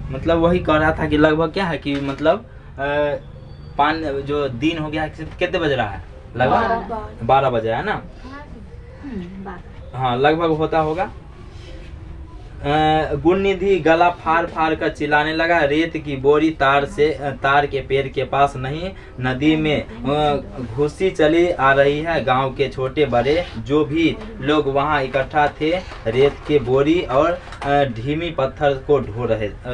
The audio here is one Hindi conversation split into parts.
मतलब वही कह रहा था कि लगभग क्या है कि मतलब पान जो दिन हो गया है कितने बज रहा है, लगभग 12 बज रहा है ना। हाँ लगभग होता होगा। गुणनिधि गला फाड़ फाड़ कर चिल्लाने लगा, रेत की बोरी तार के पेड़ के पास नहीं, नदी में घुसी चली आ रही है। गांव के छोटे बड़े जो भी लोग वहां इकट्ठा थे रेत के बोरी और ढीमी पत्थर को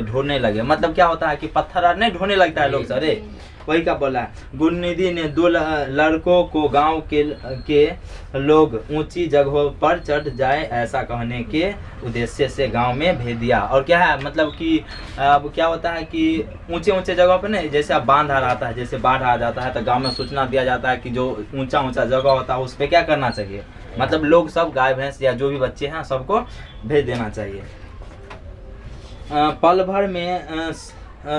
ढोने लगे। मतलब क्या होता है कि पत्थर नहीं ढोने लगता है लोग सारे, वही का बोला है। गुणनिधि ने 2 लड़कों को गांव के लोग ऊंची जगहों पर चढ़ जाए ऐसा कहने के उद्देश्य से गांव में भेज दिया। और क्या है मतलब कि अब क्या होता है कि ऊंचे ऊंचे जगह पर नहीं, जैसे अब बांध आ रहा है, जैसे बाढ़ आ जाता है तो गांव में सूचना दिया जाता है कि जो ऊंचा ऊंचा जगह होता है उस पर क्या करना चाहिए, मतलब लोग सब गाय भैंस या जो भी बच्चे हैं सबको भेज देना चाहिए। पल भर में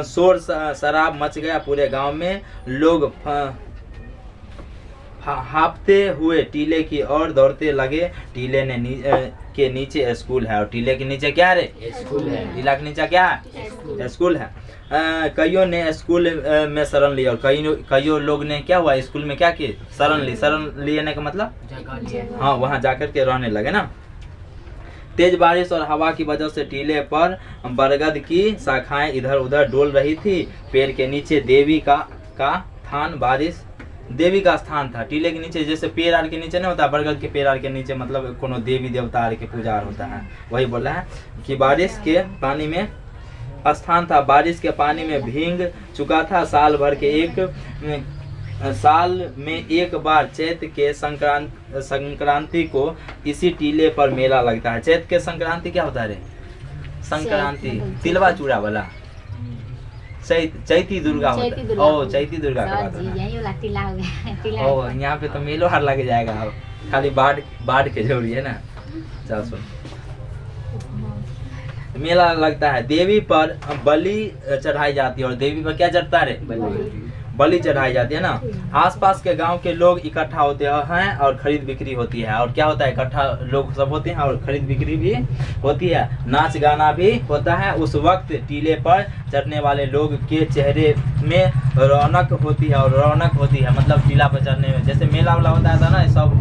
शोर शराब मच गया पूरे गांव में। लोग हांफते हुए टीले की ओर दौड़ते लगे। टीले के नीचे स्कूल है। और टीले के नीचे क्या है, स्कूल है। टीला के नीचे क्या है, स्कूल है। कईयों ने स्कूल में शरण लिया और कईयों लोग ने क्या हुआ, स्कूल में क्या किए, शरण ली। शरण लेने का मतलब हाँ वहाँ जाकर के रहने लगे ना। तेज बारिश और हवा की वजह से टीले पर बरगद की शाखाएं इधर उधर डोल रही थी। पेड़ के नीचे देवी का स्थान, बारिश देवी का स्थान था। टीले के नीचे जैसे पेड़ आर के नीचे नहीं होता, बरगद के पेड़ आर के नीचे मतलब कोनो देवी देवता आर के पूजा होता है, वही बोला है कि बारिश के पानी में स्थान था। बारिश के पानी में भीग चुका था। साल में एक बार चैत के संक्रांति को इसी टीले पर मेला लगता है। चैत के संक्रांति क्या होता है रे, संक्रांति तिलवा चूड़ा वाला, चैती दुर्गा होता है। ओ चैती दुर्गा का बात है। ओ यहाँ पे तो मेलो हार लग जाएगा, अब खाली बाढ़ के जरूरी है ना। चल सुन, मेला लगता है। देवी पर बलि चढ़ाई जाती है। और देवी पर क्या चढ़ता है रे, बलि चढ़ाई जाती है ना। आसपास के गांव के लोग इकट्ठा होते हैं और खरीद बिक्री होती है। और क्या होता है, इकट्ठा लोग सब होते हैं और खरीद बिक्री भी होती है, नाच गाना भी होता है। उस वक्त टीले पर चढ़ने वाले लोग के चेहरे में रौनक होती है। और रौनक होती है मतलब टीला पर चढ़ने में जैसे मेला वाला होता था ना, सब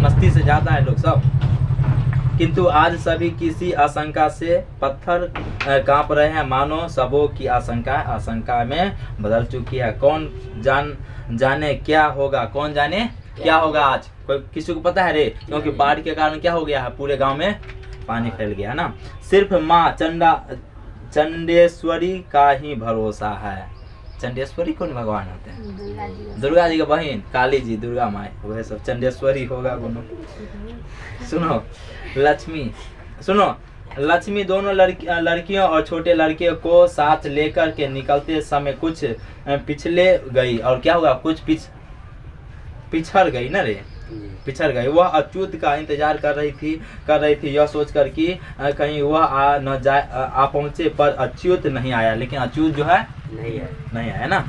मस्ती से जाता है लोग सब। किंतु आज सभी किसी आशंका से पत्थर कांप रहे हैं, मानो सबों की आशंका में बदल चुकी है। कौन जाने क्या होगा, कौन जाने क्या होगा आज, कोई किसी को पता है रे, क्योंकि बाढ़ के कारण क्या हो गया है, पूरे गांव में पानी फैल गया है ना। सिर्फ माँ चंडेश्वरी का ही भरोसा है। चंडेश्वरी कौन भगवान होते हैं, दुर्गा जी का बहन, काली जी, दुर्गा माँ, वह सब चंडेश्वरी होगा कोनो। सुनो लक्ष्मी दोनों लड़कियों और छोटे लड़के को साथ लेकर के निकलते समय कुछ पिछले गई। और क्या हुआ, कुछ पिछड़ गई ना रे, पिछड़ गई। वह अच्युत का इंतजार कर रही थी यह सोचकर कि कहीं वह आ पहुंचे, पर अच्युत नहीं आया। लेकिन अच्युत जो है नहीं आया ना।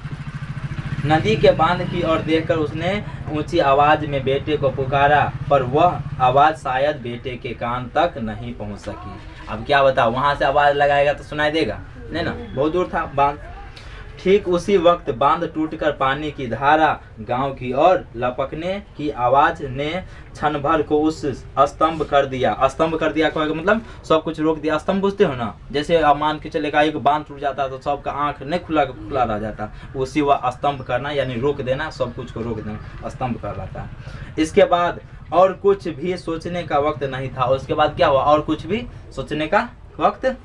नदी के बांध की ओर देखकर उसने ऊंची आवाज में बेटे को पुकारा, पर वह आवाज शायद बेटे के कान तक नहीं पहुंच सकी। अब क्या बताओ, वहां से आवाज लगाएगा तो सुनाई देगा नहीं ना, बहुत दूर था बांध। ठीक उसी वक्त बांध टूटकर पानी की धारा गांव की ओर लपकने की आवाज ने क्षण भर को उस स्तंभ कर दिया का मतलब सब कुछ रोक दिया। स्तंभ बुझते हो ना, जैसे आप मान के चलेगा एक बांध टूट जाता तो सबका आंख नहीं खुला रह जाता, उसी वह स्तंभ करना यानी रोक देना, सब कुछ को रोक देना स्तंभ कर रहा था। इसके बाद और कुछ भी सोचने का वक्त नहीं था। उसके बाद क्या हुआ, और कुछ भी सोचने का वक्त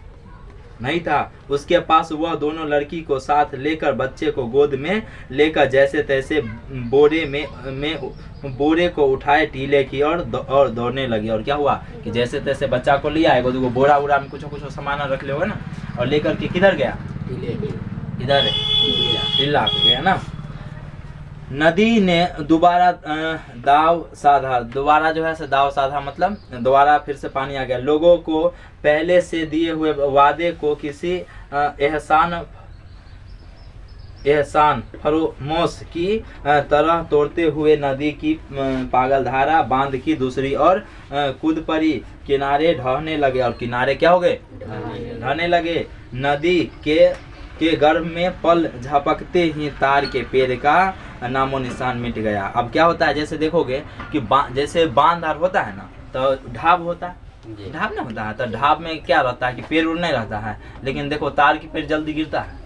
नहीं था। उसके पास वह दोनों लड़की को साथ लेकर बच्चे को गोद में लेकर जैसे तैसे बोरे को उठाए टीले की और दौड़ने लगी। और क्या हुआ कि जैसे तैसे बच्चा को लिया, एगो दूगो बोरा उरा में कुछ सामान रख ले होगा ना, और लेकर के किधर गया, इधर टीला पे गया ना। नदी ने दोबारा दाव साधा, दोबारा जो है दाव साधा मतलब दोबारा फिर से पानी आ गया। लोगों को पहले से दिए हुए वादे को किसी एहसान एहसान फरोमोश की तरह तोड़ते हुए नदी की पागल धारा बांध की दूसरी ओर कूद पड़ी। किनारे ढहने लगे, और किनारे क्या हो गए? ढहने लगे। नदी के गर्भ में पल झपकते ही तार के पेड़ का नामो निशान मिट गया। अब क्या होता है, जैसे देखोगे कि जैसे बांध आर होता है ना, तो ढाब होता है, ढाब नहीं होता है, तो ढाब में क्या रहता है कि पेड़ उड़ नहीं रहता है, लेकिन देखो तार की पेड़ जल्दी गिरता है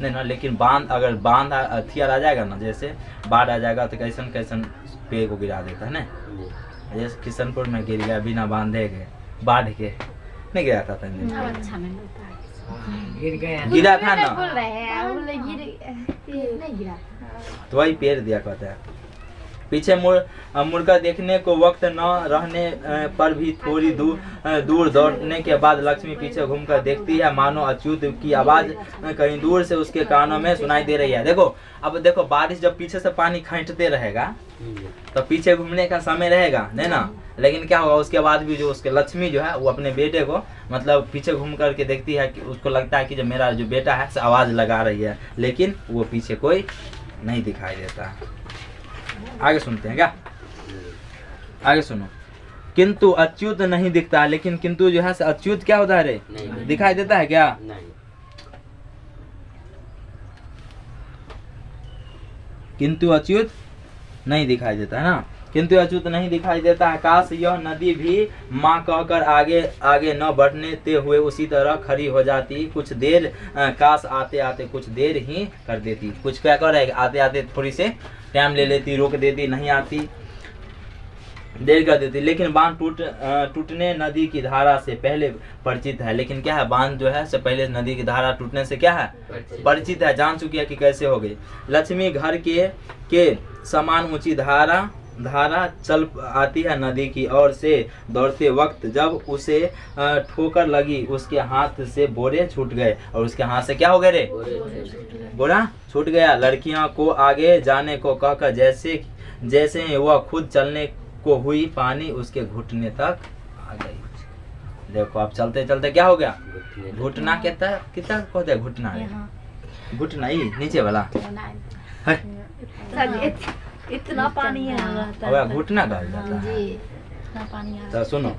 नहीं ना। लेकिन बांध, अगर बांध हथियार आ जाएगा ना, जैसे बाढ़ आ जाएगा तो कैसन कैसन पेड़ को गिरा देता है ना। जैसे किशनपुर में गिर गया बिना बांधे के, बाढ़ के नहीं गिरा था, गिरा था ना, तो वही पेड़ दिया कहते हैं। पीछे मुड़कर देखने को वक्त न रहने पर भी थोड़ी दूर दौड़ने के बाद लक्ष्मी पीछे घूमकर देखती है, मानो अच्युत की आवाज कहीं दूर से उसके कानों में सुनाई दे रही है। देखो अब देखो, बारिश जब पीछे से पानी खींचते रहेगा तो पीछे घूमने का समय रहेगा नहीं ना, लेकिन क्या होगा उसके बाद भी जो उसके लक्ष्मी जो है वो अपने बेटे को मतलब पीछे घूम करके देखती है कि उसको लगता है कि जो मेरा जो बेटा है से आवाज लगा रही है, लेकिन वो पीछे कोई नहीं दिखाई देता। आगे सुनते हैं क्या, आगे सुनो। किंतु अच्युत नहीं दिखता, लेकिन किंतु जो है अच्युत क्या होता है रे, दिखाई देता है क्या? किंतु अच्युत नहीं दिखाई देता है ना, किंतु अच्युत नहीं दिखाई देता है। काश यह नदी भी माँ कहकर आगे आगे न बढ़ने ते हुए उसी तरह खड़ी हो जाती। कुछ देर काश आते आते कुछ देर ही कर देती, कुछ क्या कर रहे आते आते थोड़ी से टाइम ले लेती, रोक देती, नहीं आती, देर कर देती। लेकिन बांध टूटने नदी की धारा से पहले परिचित है। लेकिन क्या है, बांध जो है से पहले नदी की धारा टूटने से क्या है, परिचित है, जान चुकी है कि कैसे हो गई। लक्ष्मी घर के समान ऊंची धारा चल आती है नदी की ओर से दौड़ते वक्त। जब उसे ठोकर लगी उसके हाथ से बोरे छूट गए, और उसके हाथ से क्या हो गए रे, बोरा छूट गया। लड़कियां को आगे जाने को कहकर जैसे वह खुद चलने को हुई, पानी उसके घुटने तक आ गई। देखो अब चलते चलते क्या हो गया, घुटना कितना कहते हैं, घुटना घुटना ही नीचे वाला इतना पानी है, घुटना कहा जाता है। तो सुनो,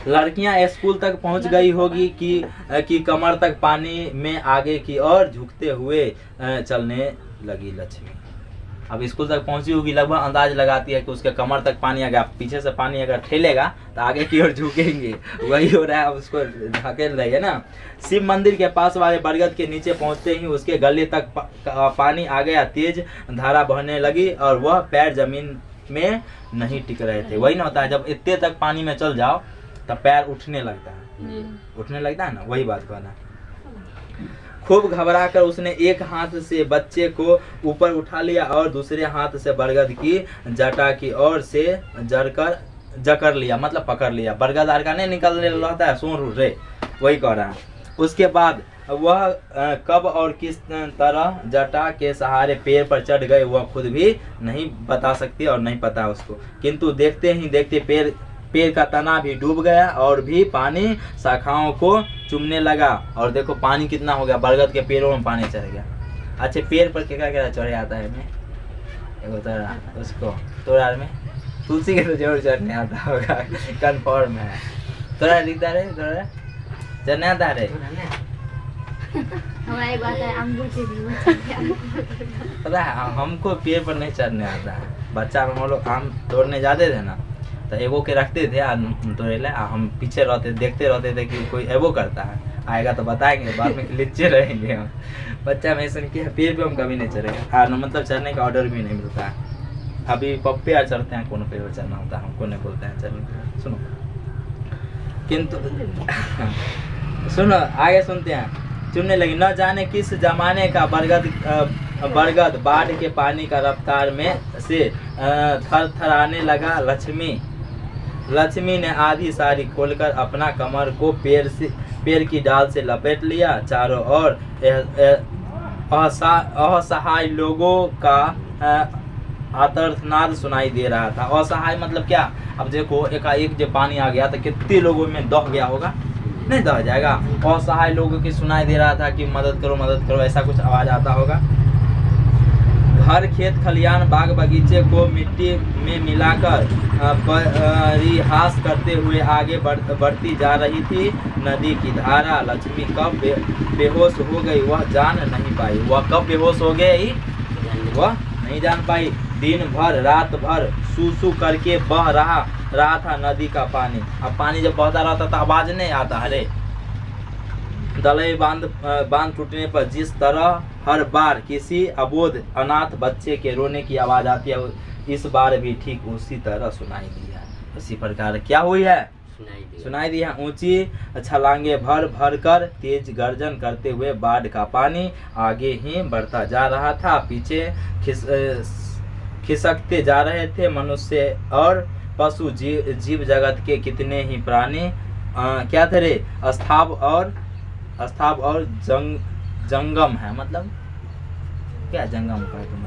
लड़कियां स्कूल तक पहुंच गई होगी कि कमर तक पानी में आगे की ओर झुकते हुए चलने लगी लक्ष्मी। अब स्कूल तक पहुंची होगी, लगभग अंदाज लगाती है कि उसके कमर तक पानी आ गया। पीछे से पानी अगर ठेलेगा तो आगे की ओर झुकेंगे, वही हो रहा है, उसको धकेल रही है ना। शिव मंदिर के पास वाले बरगद के नीचे पहुंचते ही उसके गले तक पानी आ गया, तेज धारा बहने लगी और वह पैर जमीन में नहीं टिक रहे थे। वही ना होता है, जब इतने तक पानी में चल जाओ तब पैर उठने लगता है ना, वही बात कहना। खूब घबराकर उसने एक हाथ से बच्चे को ऊपर उठा लिया और दूसरे हाथ से बरगद की जटा की ओर से जकड़ लिया, मतलब पकड़ लिया। बरगद आर का नहीं निकलने रहता है, सुन रे, वही कह रहा है। उसके बाद वह कब और किस तरह जटा के सहारे पेड़ पर चढ़ गए वह खुद भी नहीं बता सकती और नहीं पता उसको। किंतु देखते ही देखते पेड़ का तना भी डूब गया और भी पानी शाखाओं को चुमने लगा। और देखो पानी कितना हो गया, बरगद के पेड़ों में पानी चढ़ गया। अच्छे पेड़ पर क्या चढ़े आता है में उसको तोड़ा में तुलसी के तो जरूर चढ़ने आता होगा, कन्फर्म है। तोड़ा दिखता रहे, तोड़ा चढ़ने आता रहे। हमारा एक बात है, अंगूर के भी पता है हमको पेड़ पर नहीं चढ़ने आता है। बच्चा में हम लोग आम तोड़ने जाते थे ना, तो एगो के रखते थे तोड़े ले, हम पीछे रहते देखते रहते थे कि कोई एगो करता है, आएगा तो बताएंगे, बाद में लीचे रहेंगे हम। बच्चा में ऐसा नहीं, पेड़ पे हम कभी नहीं चढ़ेगा, मतलब चढ़ने का ऑर्डर भी नहीं मिलता है। अभी पप्पे यार चढ़ते हैं, कौन पेड़ पर चढ़ना होता है, हमको नहीं बोलते हैं चढ़ने। सुनो किंतु सुनो आगे सुनते हैं। चुनने लगी, न जाने किस जमाने का बरगद बाढ़ के पानी का रफ्तार में से थरथराने लगा। लक्ष्मी ने आधी साड़ी खोलकर अपना कमर को पेड़ की डाल से लपेट लिया। चारों ओर असहाय लोगों का आर्तनाद सुनाई दे रहा था। असहाय मतलब क्या, अब देखो एकाएक जब पानी आ गया तो कितने लोगों में दह गया होगा, नहीं दह जाएगा। असहाय लोगों की सुनाई दे रहा था कि मदद करो, ऐसा कुछ आवाज आता होगा। हर खेत खलियान बाग बगीचे को मिट्टी में मिलाकर परिहास करते हुए आगे बढ़ती जा रही थी। नदी की धारा लक्ष्मी कब बेहोश हो गई वह जान नहीं पाई। वह कब बेहोश हो गई वह नहीं जान पाई। दिन भर रात भर सू करके बह रहा था नदी का पानी। अब पानी जब बहता रहता तो आवाज नहीं आता। अरे दलई बांध टूटने पर जिस तरह हर बार किसी अबोध अनाथ बच्चे के रोने की आवाज आती है, इस बार भी ठीक उसी तरह सुनाई दी है। इसी प्रकार क्या हुई है? सुनाई दी है। ऊंची छलांगे भर कर तेज गर्जन करते हुए बाढ़ का पानी आगे ही बढ़ता जा रहा था। पीछे खिसकते जा रहे थे मनुष्य और पशु जीव जगत के कितने ही प्राणी क्या थे रे? अस्थाव और जंगम है। मतलब क्या जंगम का मतलब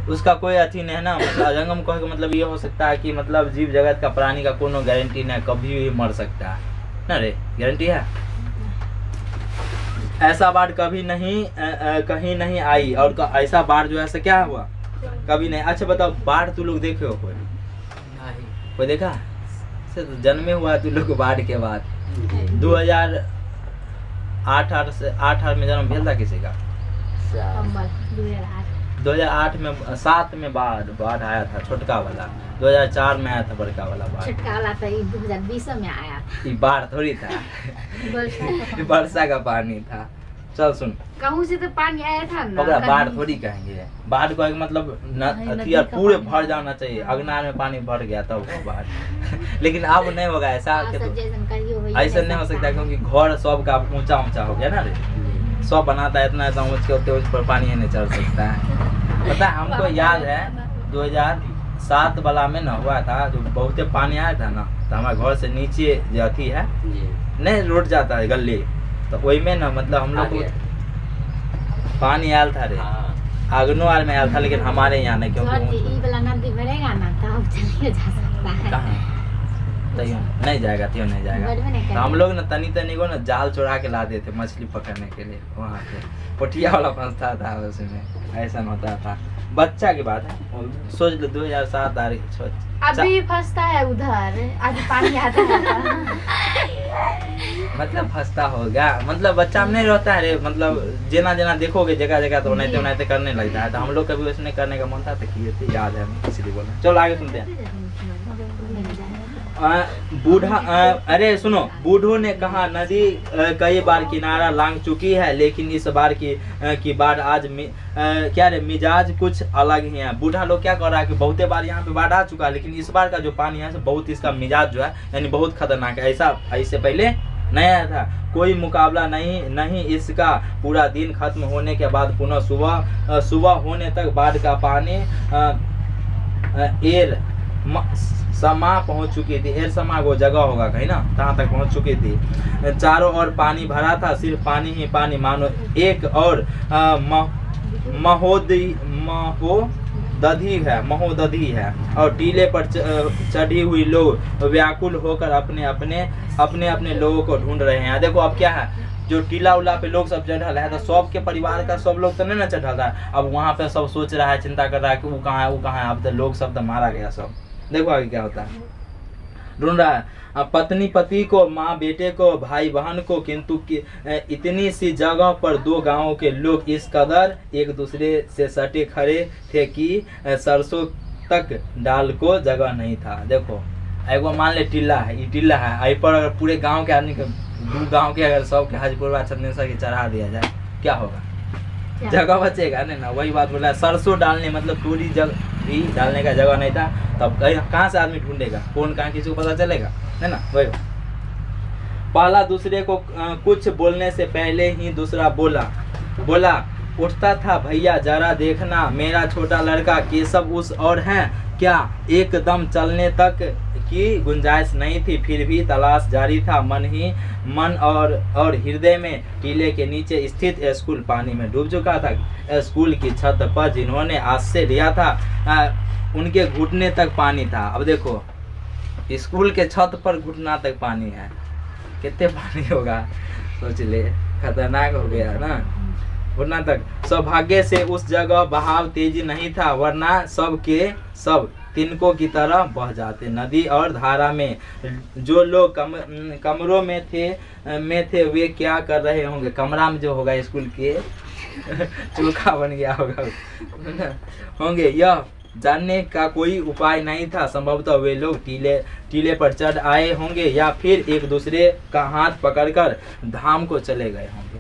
उसका कोई अथी नहीं है ना। मतलब जंगम कहे का मतलब ये हो सकता है कि मतलब जीव जगत का प्राणी का कोनो गारंटी नहीं, कभी भी मर सकता है ना रे। गारंटी है? ऐसा बाढ़ कभी नहीं कहीं नहीं आई और ऐसा बाढ़ जो है क्या हुआ कभी नहीं। अच्छा बताओ, बाढ़ तू लोग देखे हो? कोई देखा? जन्मे हुआ तू लोग बाढ़ के बाद 2008 में जन्म भेल था किसी का? 2008 में 7 में बाढ़ आया था छोटका वाला। 2004 में आया था बड़का वाला बाढ़। छोटका वाला तो 2020 में आया। ये बाढ़ थोड़ी था वर्षा का पानी था। चल सुन, कहूँ से तो पानी आया था ना। बाढ़ थोड़ी कहेंगे। बाढ़ को मतलब हथियार पूरे भर जाना चाहिए। अगनार में पानी भर गया था वो बाढ़ लेकिन अब नहीं होगा ऐसा। ऐसा नहीं हो सकता क्योंकि घर सब का ऊंचा हो गया ना रे। सब बनाता है इतना ऊंच के उस पर पानी नहीं चढ़ सकता है। पता है हमको याद है 2007 वाला में ना हुआ था जो बहुते पानी आया था ना, तो हमारे घर से नीचे जो अथी है नहीं रोड जाता है गली, तो वही में ना मतलब हम लोग पानी आयल था रे। आगनो आल में आयल था लेकिन हमारे यहाँ नहीं क्योंकि नदी भरेगा ना तब चलिए जा सकता है। नहीं जाएगा त्यों नहीं जाएगा। तो हम लोग ना तनी को ना जाल चुरा के लाते थे मछली पकड़ने के लिए। वहाँ पे पोठिया वाला फंसता था उसमें, ऐसा होता था। बच्चा की बात है, सोच लो 2007 अभी फंसता है उधर, अभी पानी आता है मतलब फंसता होगा। मतलब बच्चा में नहीं रहता है रे। मतलब जना देखोगे जगह तो नहीं करने लगता है। तो हम लोग कभी उसने करने का मन था तो किए थे, याद है हमें इसलिए बोला। चलो आगे सुनते हैं। बूढ़ा अरे सुनो, बूढ़ों ने कहा नदी कई बार किनारा लांग चुकी है लेकिन इस बार की बाढ़ आज क्या रे मिजाज कुछ अलग ही है। बूढ़ा लोग क्या कर रहा है कि बहुते बार यहाँ पे बाढ़ आ चुका है लेकिन इस बार का जो पानी है बहुत इसका मिजाज जो है यानी बहुत खतरनाक है। ऐसा इससे पहले नहीं आया था। कोई मुकाबला नहीं इसका। पूरा दिन खत्म होने के बाद पुनः सुबह होने तक बाढ़ का पानी एर समा पहुंच चुकी थी। एर समा वो जगह होगा कहीं ना, तहाँ तक पहुंच चुकी थी। चारों ओर पानी भरा था, सिर्फ पानी ही पानी। मानो एक और महोदधी है और टीले पर चढ़ी हुई लोग व्याकुल होकर अपने लोगों को ढूंढ रहे हैं। देखो अब क्या है, जो टीला उला पे लोग सब चढ़ल है तो सब के परिवार का सब लोग तो नहीं ना चढ़ल है। अब वहाँ पे सब सोच रहा है, चिंता कर रहा है कि वो कहाँ है। अब तो लोग सब तो मारा गया सब। देखो आगे क्या होता है। ढूंढ रहा है पत्नी पति को, माँ बेटे को, भाई बहन को, किंतु इतनी सी जगह पर दो गांवों के लोग इस कदर एक दूसरे से सटे खड़े थे कि सरसों तक डाल को जगह नहीं था। देखो एगो मान ले टीला है, ये टीला है, आई पर अगर पूरे गांव के आदमी के दो गांव के अगर सब के हाजीपुर चंदेश्वर के चढ़ा दिया जाए क्या होगा? जगह बचेगा नहीं ना। वही बात बोला, सरसों डालने मतलब पूरी जगह भी डालने का जगह नहीं था। तब कहाँ से आदमी ढूंढेगा? कौन कहाँ किसी को पता चलेगा? है ना। वही पहला दूसरे को कुछ बोलने से पहले ही दूसरा बोला उठता था, भैया जरा देखना मेरा छोटा लड़का केशव उस और है क्या? एकदम चलने तक की गुंजाइश नहीं थी, फिर भी तलाश जारी था। मन और हृदय में टीले के नीचे स्थित स्कूल पानी में डूब चुका था। स्कूल की छत पर जिन्होंने आश्रय लिया था उनके घुटने तक पानी था। अब देखो स्कूल के छत पर घुटना तक पानी है, कितने पानी होगा सोच ले, खतरनाक हो गया ना। घुटना तक। सौभाग्य से उस जगह बहाव तेजी नहीं था, वरना सब के सब तिनकों की तरह बह जाते। नदी और धारा में जो लोग कमरों में थे वे क्या कर रहे होंगे। कमरा में जो होगा स्कूल के चूल्हा बन गया होगा होंगे, यह जानने का कोई उपाय नहीं था। संभवतः वे लोग टीले पर चढ़ आए होंगे या फिर एक दूसरे का हाथ पकड़कर धाम को चले गए होंगे।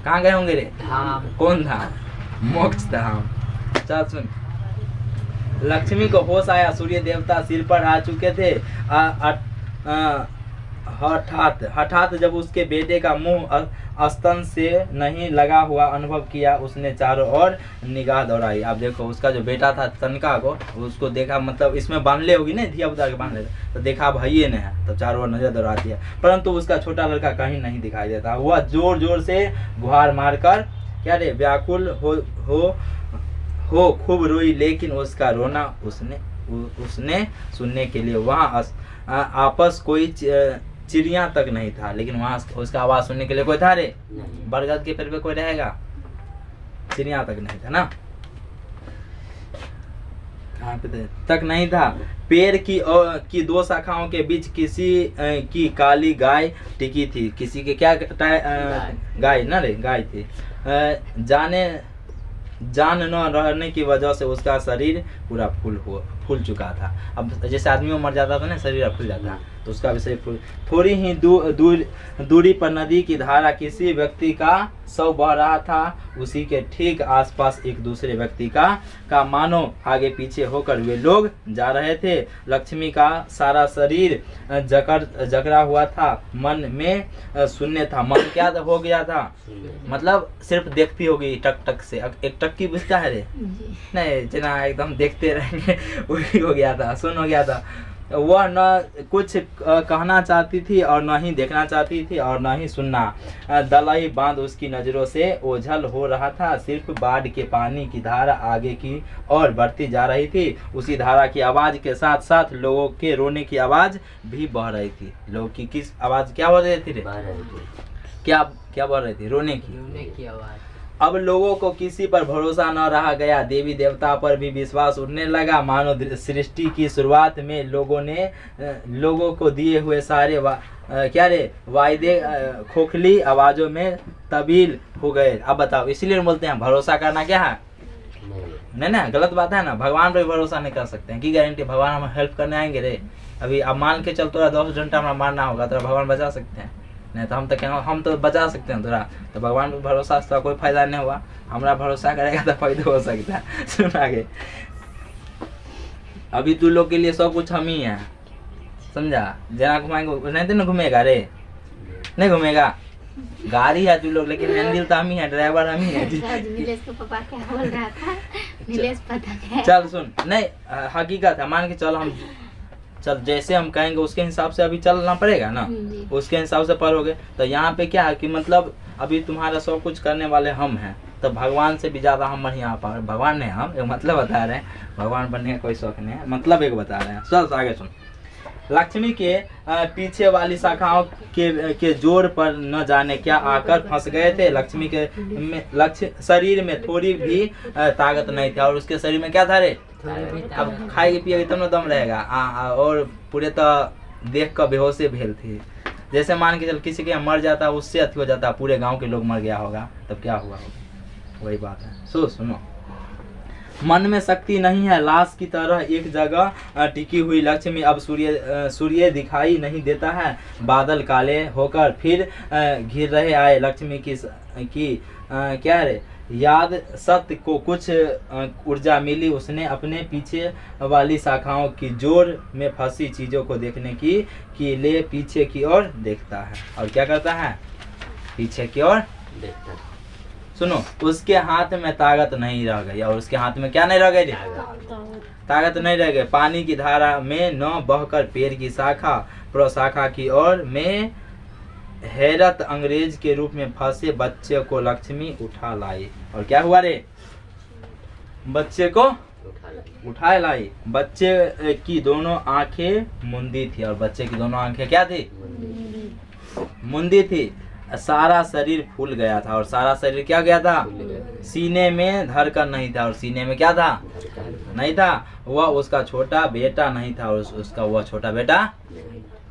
कहाँ गए होंगे रे? धाम। कौन धाम? मोक्ष धाम। चल सुन। लक्ष्मी को होश आया, सूर्य देवता सिर पर आ चुके थे। हठात जब उसके बेटे का मुंह स्तन से नहीं लगा हुआ अनुभव किया, उसने चारों ओर निगाह दौड़ाई। अब देखो उसका जो बेटा था तनका को, उसको देखा, मतलब इसमें बांधले होगी ना, धिया पुता के बांधले, तो देखा भाई ने है, तो चारों ओर नजर दौड़ा दिया, परंतु उसका छोटा लड़का कहीं नहीं दिखाई देता। वह जोर जोर से गुहार मारकर क्या रे व्याकुल हो खूब रोई, लेकिन उसका रोना उसने सुनने के लिए वहाँ आपस कोई चिड़िया तक नहीं था। लेकिन वहाँ उसका आवाज सुनने के लिए कोई था रे? बरगद के पेड़ पे कोई रहेगा? चिड़िया तक नहीं था ना, तक नहीं था। पेड़ की दो शाखाओं के बीच किसी की काली गाय टिकी थी। किसी के क्या गाय ना रे? गाय थी। जान न रहने की वजह से उसका शरीर पूरा फूल चुका था। अब जैसे आदमी मर जाता था ना, शरीर फूल जाता, तो उसका भी शरीर फूल। थोड़ी ही दूरी पर नदी की धारा किसी व्यक्ति का शव बह रहा था। उसी के ठीक आसपास एक दूसरे व्यक्ति का मानो आगे पीछे होकर वे लोग जा रहे थे। लक्ष्मी का सारा शरीर जकड़ा हुआ था, मन में शून्य था। मन क्या हो गया था? मतलब सिर्फ देखती होगी टक टक से, एक टक की बुझता है रे? नहीं, जना एकदम देखते रहेंगे वही हो गया था, सुन हो गया था। वह न कुछ कहना चाहती थी और न ही देखना चाहती थी और न ही सुनना। दलाई बांध उसकी नजरों से ओझल हो रहा था। सिर्फ बाढ़ के पानी की धारा आगे की ओर बढ़ती जा रही थी। उसी धारा की आवाज के साथ साथ लोगों के रोने की आवाज भी बह रही थी। लोगों की किस आवाज क्या बह रही थी रे? क्या बह रही थी? रोने की आवाज। अब लोगों को किसी पर भरोसा न रहा गया। देवी देवता पर भी विश्वास उठने लगा। मानो सृष्टि की शुरुआत में लोगों को दिए हुए सारे वायदे खोखली आवाजों में तब्दील हो गए। अब बताओ, इसलिए बोलते हैं भरोसा करना क्या है? नहीं ना, गलत बात है ना। भगवान पर भी भरोसा नहीं कर सकते हैं, की गारंटी भगवान हमें हेल्प करने आएंगे रे? अभी अब मान के चल तोरा 10 घंटा हमारा मारना होगा, तो भगवान बचा सकते हैं? नहीं, तो हम तो बचा सकते हैं तोरा। तो भगवान पर भरोसा से कोई फायदा नहीं हुआ। हमारा भरोसा करेगा तो फायदा हो सकता है। सुन आगे, अभी तू लोग के लिए सब कुछ हम ही हैं, समझा? जना घुमाएंगे नहीं तो ना घूमेगा रे? नहीं घूमेगा, गाड़ी है तू लोग, लेकिन मंदिर तो हम ही है, ड्राइवर हम ही है। नीलेश का पापा क्या बोल रहा था? नीलेश पता है। चल सुन, नहीं हकीकत है, मान के चल, हम चल जैसे हम कहेंगे उसके हिसाब से अभी चलना पड़ेगा ना, उसके हिसाब से पढ़ोगे। तो यहाँ पे क्या है कि मतलब अभी तुम्हारा सब कुछ करने वाले हम हैं, तो भगवान से भी ज्यादा हम यहाँ पर, भगवान नहीं, हम एक मतलब बता रहे हैं, भगवान बनने का कोई शौक नहीं है, मतलब एक बता रहे हैं। चल आगे सुन। लक्ष्मी के पीछे वाली शाखाओं के जोर पर न जाने क्या आकर फंस गए थे। लक्ष्मी के शरीर में थोड़ी भी ताकत नहीं थी, और उसके शरीर में क्या था रे? अब खाएगी पिएगी तब न दम रहेगा। और पूरे तो देख कर बेहोशी भेल थी। जैसे मान के चल किसी के मर जाता, उससे अति हो जाता, पूरे गांव के लोग मर गया होगा, तब क्या हुआ होगा? वही बात है। सुनो, मन में शक्ति नहीं है, लाश की तरह एक जगह टिकी हुई लक्ष्मी अब सूर्य दिखाई नहीं देता है। बादल काले होकर फिर घिर रहे आए। लक्ष्मी की क्या है याद सत्य को कुछ ऊर्जा मिली। उसने अपने पीछे वाली शाखाओं की जोर में फंसी चीजों को देखने की ले पीछे की ओर देखता है। और क्या करता है? पीछे की ओर देखता है। सुनो, उसके हाथ में ताकत नहीं रह गई। और उसके हाथ में क्या नहीं रह गई? ताकत नहीं रह गई। पानी की धारा में न बहकर पेड़ की शाखा प्रशाखा की ओर में हैरत अंग्रेज के रूप में फंसे बच्चे को लक्ष्मी उठा लाई। और क्या हुआ रे? बच्चे को उठा लाई। बच्चे की दोनों आंखें मुंदी थी। और बच्चे की दोनों आंखें क्या थी? मुंदी थी। सारा शरीर फूल गया था, और सारा शरीर क्या गया था? भूल गए। सीने में धड़कन नहीं था, और सीने में क्या था? नहीं था। वह उसका छोटा बेटा नहीं था, और उसका वह छोटा बेटा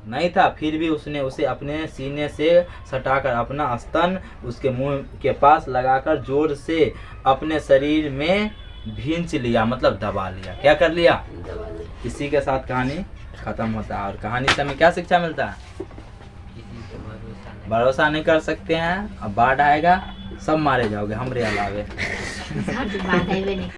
नहीं था। फिर भी उसने उसे अपने सीने से सटाकर अपना स्तन उसके मुंह के पास लगाकर जोर से अपने शरीर में भींच लिया, मतलब दबा लिया। क्या कर लिया? दबा दे। इसी के साथ कहानी खत्म होता है। और कहानी से हमें क्या शिक्षा मिलता है? किसी पे भरोसा नहीं। भरोसा नहीं कर सकते हैं। अब बाढ़ आएगा, सब मारे जाओगे, हमरे अलावे। बात है भी नहीं।